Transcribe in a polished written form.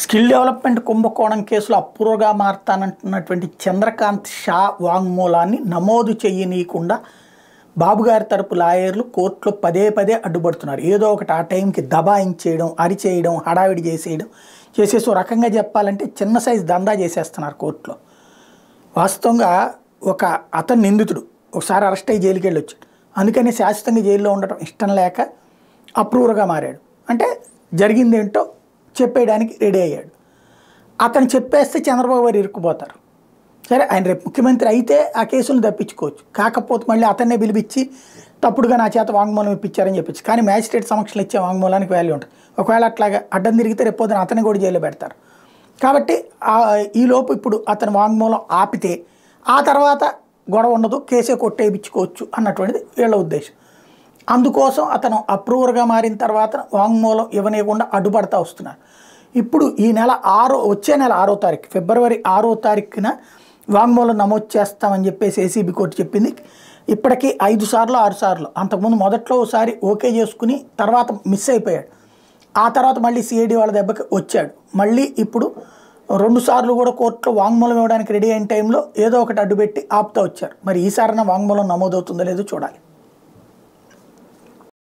Skill development కుంభకోణం కేసులో అప్రూవ్గా మారతానంటున్నటువంటి చంద్రకాంత్ షా వాంగ్మూలాన్ని నమోదు చేయనీయకుండా బాబుగారి తరపు లాయర్లు కోర్టులో పదే పదే అడ్డుపడుతున్నారు. ఏదో ఒకటి ఆ టైంకి దబాయించేయడం, అరిచేయడం, హడావిడి చేసేసి ఓ రకంగా చెప్పాలంటే చిన్న సైజు దందా చేసేస్తున్నారు కోర్టులో. వాస్తవంగా అతను నిందితుడు ఒకసారి అరెస్ట్ అయ్యి జైలుకి వెళ్ళి వచ్చాడు. అందుకని శాశ్వతంగా జైల్లో ఉండటం ఇష్టం లేక అప్రూవర్గా మారాడు. అంటే జరిగిందేంటో చెప్పేయడానికి రెడీ అయ్యాడు. అతను చెప్పేస్తే చంద్రబాబు గారు ఇరుక్కుపోతారు. సరే, ఆయన రేపు ముఖ్యమంత్రి అయితే ఆ కేసును తప్పించుకోవచ్చు. కాకపోతే మళ్ళీ అతన్నే పిలిపించి తప్పుడుగా నా చేత వాంగ్మూలం ఇప్పించారని చెప్పచ్చు. కానీ మ్యాజిస్ట్రేట్ సమక్షంలో ఇచ్చే వాంగ్మూలానికి వాల్యూ ఉంటుంది. ఒకవేళ అట్లాగా అడ్డం తిరిగితే రేపు పొద్దున అతన్ని కూడా జైల్లో పెడతారు. కాబట్టి ఈలోపు ఇప్పుడు అతని వాంగ్మూలం ఆపితే ఆ తర్వాత గొడవ ఉండదు, కేసే కొట్టేయించుకోవచ్చు అన్నటువంటిది వీళ్ళ ఉద్దేశం. అందుకోసం అతను అప్రూవర్గా మారిన తర్వాత వాంగ్మూలం ఇవ్వనీయకుండా అడ్డుపడతా వస్తున్నారు. ఇప్పుడు వచ్చే నెల 6వ తారీఖు ఫిబ్రవరి 6వ తారీఖున వాంగ్మూలం నమోదు చేస్తామని చెప్పేసి ఏసీబీ కోర్టు చెప్పింది. ఇప్పటికీ 5 సార్లు 6 సార్లు, అంతకుముందు మొదట్లో ఒకసారి ఓకే చేసుకుని తర్వాత మిస్ అయిపోయాడు. ఆ తర్వాత మళ్ళీ సిఐడి వాళ్ళ దెబ్బకి వచ్చాడు. మళ్ళీ ఇప్పుడు 2 సార్లు కూడా కోర్టులో వాంగ్మూలం ఇవ్వడానికి రెడీ అయిన టైంలో ఏదో ఒకటి అడ్డుపెట్టి ఆపుతా వచ్చారు. మరి ఈసారైనా వాంగ్మూలం నమోదవుతుందో లేదో చూడాలి.